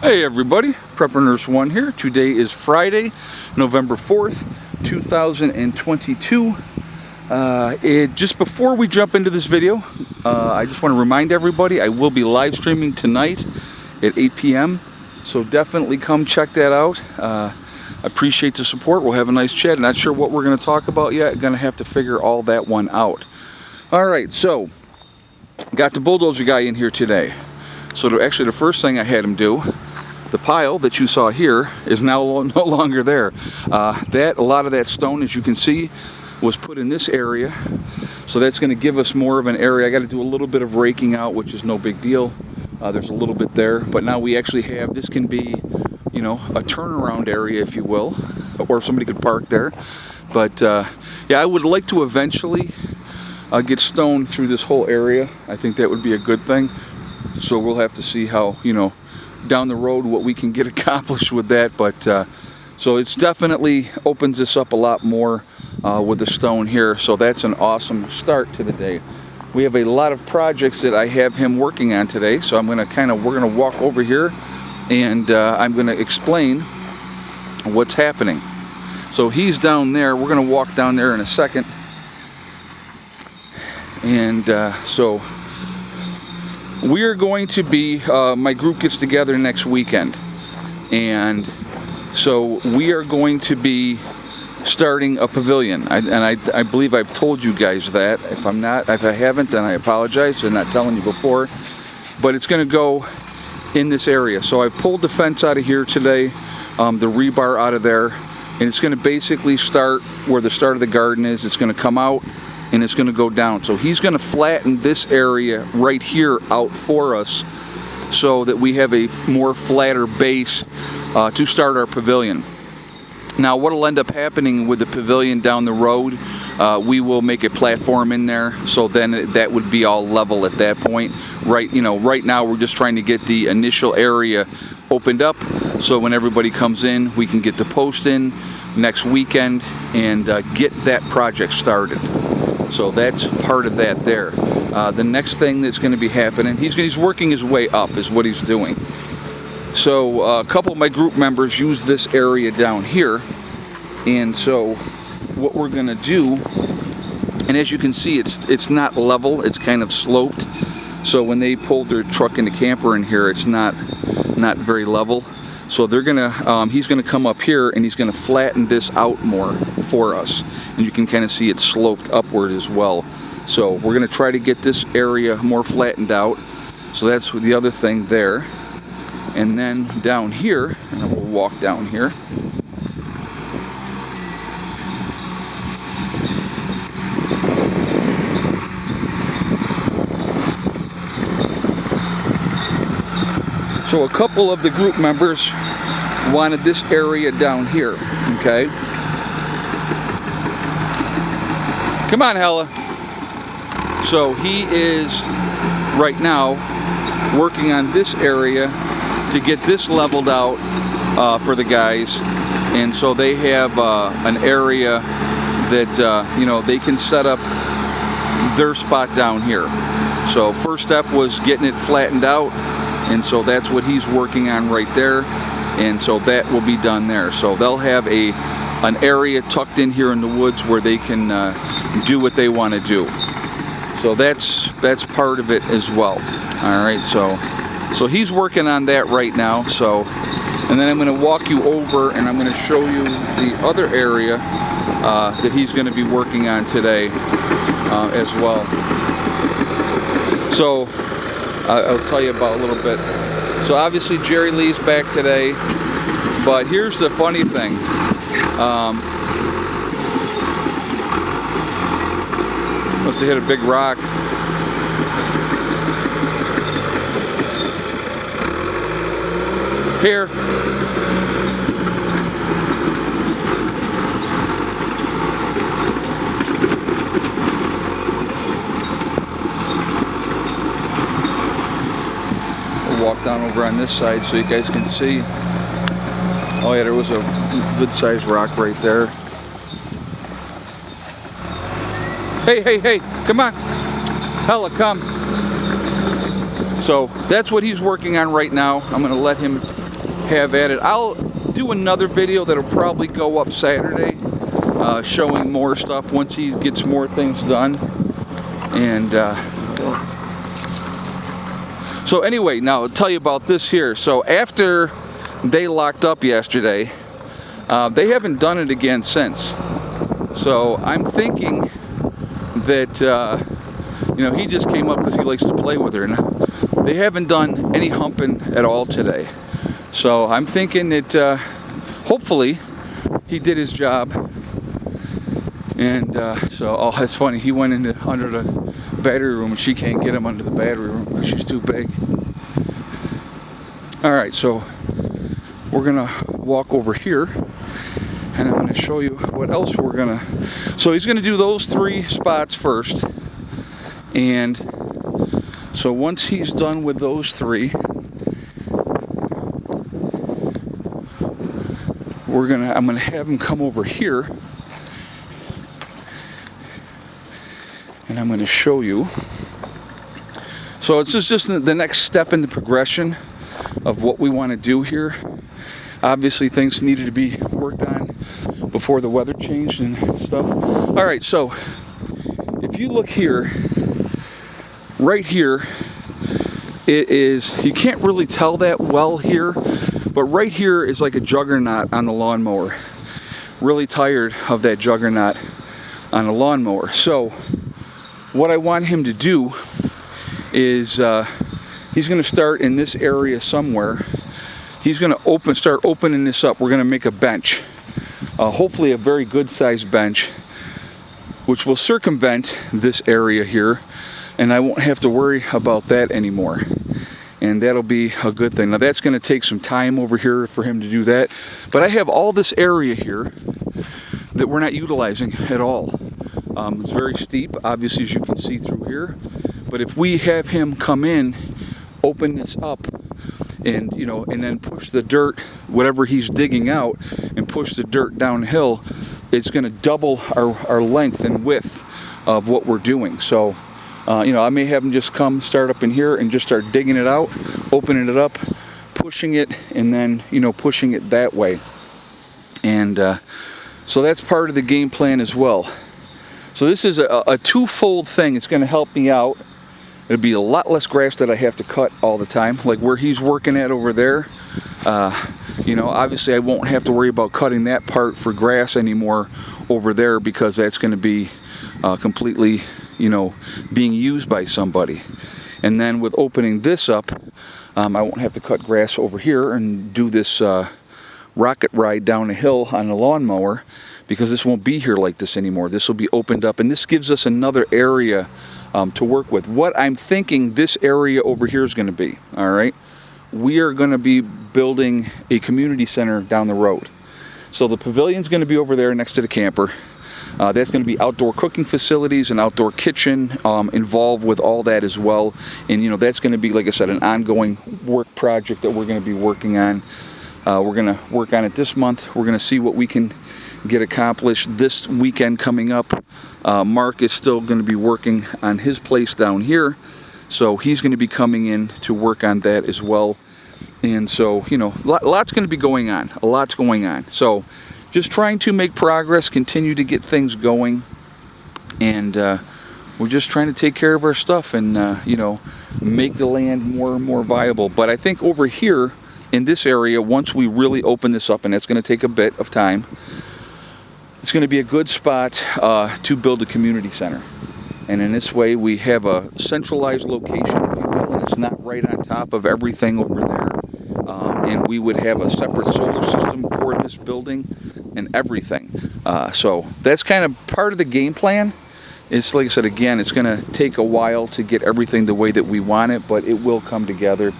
Hey everybody, Prepper Nurse 1 here. Today is Friday, November 4th, 2022. Just before we jump into this video, I just want to remind everybody I will be live streaming tonight at 8 p.m. So definitely come check that out. Appreciate the support. We'll have a nice chat. Not sure what we're going to talk about yet. Going to have to figure all that one out. Alright, so got the Bulldozer guy in here today. So actually the first thing I had him do, the pile that you saw here is now no longer there. A lot of that stone, as you can see, was put in this area. So that's going to give us more of an area. I got to do a little bit of raking out, which is no big deal. There's a little bit there, but now we actually have, this can be, you know, a turnaround area, if you will, or somebody could park there. But yeah, I would like to eventually get stone through this whole area. I think that would be a good thing. So we'll have to see how, you know, down the road what we can get accomplished with that. But so it's definitely opens this up a lot more with the stone here. So that's an awesome start to the day. We have a lot of projects that I have him working on today. So I'm going to we're going to walk over here and I'm going to explain what's happening. So he's down there. We're going to walk down there in a second. And so we're going to be, my group gets together next weekend, and so we are going to be starting a pavilion. I believe I've told you guys that. If I haven't, then I apologize. I'm not telling you before, but it's going to go in this area. So I've pulled the fence out of here today, the rebar out of there, and it's going to basically start where the start of the garden is. It's going to come out and it's going to go down. So he's going to flatten this area right here out for us so that we have a more flatter base to start our pavilion. Now what will end up happening with the pavilion down the road, we will make a platform in there, so then that would be all level at that point. Right now we're just trying to get the initial area opened up so when everybody comes in we can get the post in next weekend and get that project started. So that's part of that there. The next thing that's going to be happening, he's working his way up is what he's doing. So a couple of my group members use this area down here, and so what we're going to do, and as you can see it's not level, it's kind of sloped. So when they pull their truck and the camper in here, it's not very level. So they're gonna, he's gonna come up here and he's gonna flatten this out more for us. And you can kind of see it sloped upward as well. So we're gonna try to get this area more flattened out. So that's the other thing there. And then down here, and we'll walk down here. So a couple of the group members wanted this area down here, okay? Come on, Hella. So he is right now working on this area to get this leveled out for the guys, and so they have an area that you know, they can set up their spot down here. So first step was getting it flattened out, and so that's what he's working on right there, and so that will be done there. So they'll have an area tucked in here in the woods where they can do what they want to do. So that's part of it as well. All right, so he's working on that right now. So, and then I'm going to walk you over and I'm going to show you the other area that he's going to be working on today as well. So I'll tell you about a little bit. So obviously Jerry Lee's back today, but here's the funny thing. Must have hit a big rock. Here. Walk down over on this side so you guys can see. Oh yeah, there was a good sized rock right there. Hey, come on. Hella, come. So that's what he's working on right now. I'm going to let him have at it. I'll do another video that'll probably go up Saturday, showing more stuff once he gets more things done. And so anyway, now I'll tell you about this here. So after they locked up yesterday, they haven't done it again since. So I'm thinking that you know, he just came up because he likes to play with her, and they haven't done any humping at all today. So I'm thinking that hopefully he did his job. And so, oh, that's funny. He went under the battery room, and she can't get him under the battery room because she's too big. All right, so we're gonna walk over here, and I'm gonna show you what else we're gonna. So he's gonna do those 3 spots first, and so once he's done with those 3, I'm gonna have him come over here, and I'm gonna show you. So it's just the next step in the progression of what we want to do here. Obviously things needed to be worked on before the weather changed and stuff. All right, so if you look here, right here, it is, you can't really tell that well here, but right here is like a juggernaut on the lawnmower. Really tired of that juggernaut on the lawnmower. So what I want him to do is he's going to start in this area somewhere. He's going to start opening this up. We're going to make a bench, hopefully a very good sized bench, which will circumvent this area here, and I won't have to worry about that anymore. And that'll be a good thing. Now that's going to take some time over here for him to do that, but I have all this area here that we're not utilizing at all. It's very steep, obviously, as you can see through here. But if we have him come in, open this up, and you know, and then push the dirt, whatever he's digging out, and push the dirt downhill, it's going to double our length and width of what we're doing. So, you know, I may have him just start up in here and just start digging it out, opening it up, pushing it, and then, you know, pushing it that way. And so that's part of the game plan as well. So this is a twofold thing. It's going to help me out. It'll be a lot less grass that I have to cut all the time, like where he's working at over there. You know, obviously I won't have to worry about cutting that part for grass anymore over there, because that's going to be completely, you know, being used by somebody. And then with opening this up, I won't have to cut grass over here and do this rocket ride down a hill on the lawnmower, because this won't be here like this anymore. This will be opened up, and this gives us another area to work with. What I'm thinking this area over here is going to be, all right, we are going to be building a community center down the road. So the pavilion's going to be over there next to the camper. That's going to be outdoor cooking facilities and outdoor kitchen involved with all that as well. And, you know, that's going to be, like I said, an ongoing work project that we're going to be working on. We're going to work on it this month. We're going to see what we can get accomplished this weekend coming up. Mark is still going to be working on his place down here, so he's going to be coming in to work on that as well. And so, you know, lots going to be going on. A lot's going on. So just trying to make progress, continue to get things going, and we're just trying to take care of our stuff and you know, make the land more and more viable. But I think over here in this area, once we really open this up, and that's going to take a bit of time, it's going to be a good spot to build a community center. And in this way, we have a centralized location, if you will, and it's not right on top of everything over there. And we would have a separate solar system for this building and everything. So that's kind of part of the game plan. It's, like I said, again, it's going to take a while to get everything the way that we want it, but it will come together.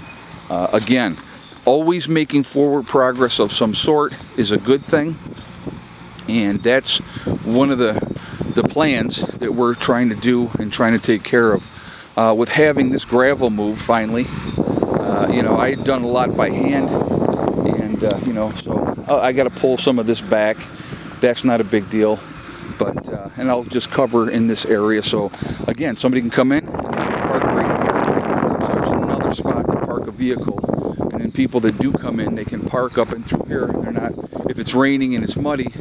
Again, always making forward progress of some sort is a good thing. And that's one of the plans that we're trying to do and trying to take care of with having this gravel move finally. You know, I had done a lot by hand, and you know, so I got to pull some of this back. That's not a big deal, but and I'll just cover in this area. So again, somebody can come in and park right here. So there's another spot to park a vehicle and then people that do come in, they can park up and through here. They're not, if it's raining and it's muddy,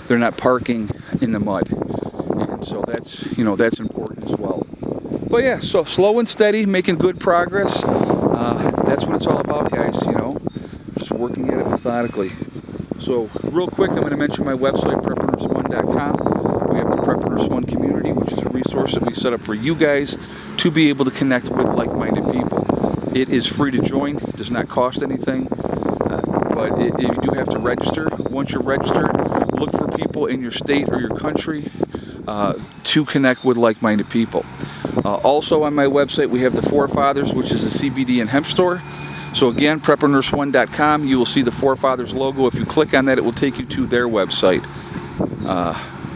they're not parking in the mud. And so that's, you know, that's important as well. But yeah, so slow and steady, making good progress. That's what it's all about, guys, you know, just working at it methodically. So real quick, I'm going to mention my website, preppreneurs1.com. We have the Preppreneurs One community, which is a resource that we set up for you guys to be able to connect with like-minded people. It is free to join, it does not cost anything, but you do have to register. Once you're registered, look for people in your state or your country to connect with like-minded people. Also on my website, we have the Forefathers, which is a CBD and hemp store. So again, preppreneurs1.com, you will see the Forefathers logo. If you click on that, it will take you to their website.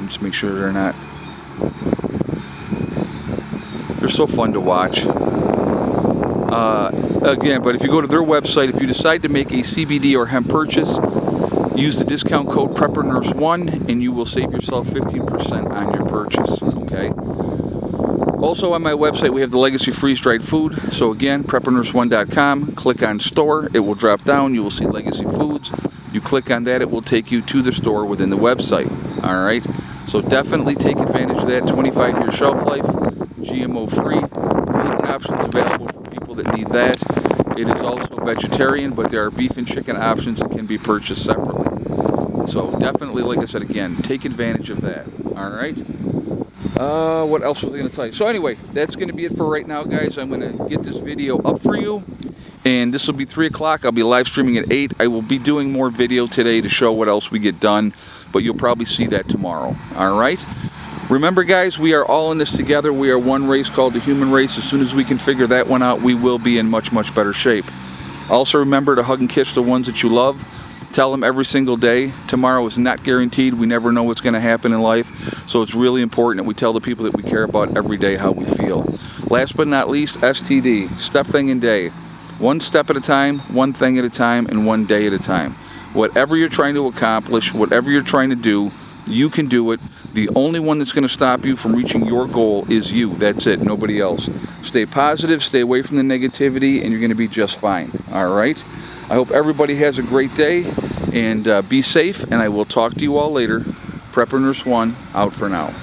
Just make sure they're so fun to watch. Again, but if you go to their website, if you decide to make a CBD or hemp purchase, use the discount code PrepreneursOne and you will save yourself 15% on your purchase, okay? Also on my website, we have the Legacy freeze-dried food. So again, preppreneurs1.com, click on store, it will drop down, you will see Legacy Foods. You click on that, it will take you to the store within the website, all right? So definitely take advantage of that 25-year shelf life, GMO-free, gluten options available for people that need that. It is also vegetarian, but there are beef and chicken options that can be purchased separately. So definitely, like I said again, take advantage of that, all right? What else was I going to tell you? So anyway, that's going to be it for right now, guys. I'm going to get this video up for you, and this will be 3 o'clock. I'll be live streaming at 8. I will be doing more video today to show what else we get done, but you'll probably see that tomorrow, all right? Remember, guys, we are all in this together. We are one race called the human race. As soon as we can figure that one out, we will be in much, much better shape. Also, remember to hug and kiss the ones that you love. Tell them every single day. Tomorrow is not guaranteed. We never know what's going to happen in life. So it's really important that we tell the people that we care about every day how we feel. Last but not least, STD, step, thing, and day. One step at a time, one thing at a time, and one day at a time. Whatever you're trying to accomplish, whatever you're trying to do, you can do it. The only one that's going to stop you from reaching your goal is you. That's it, nobody else. Stay positive, stay away from the negativity, and you're going to be just fine. All right? I hope everybody has a great day, and be safe, and I will talk to you all later. Preppreneurs One, out for now.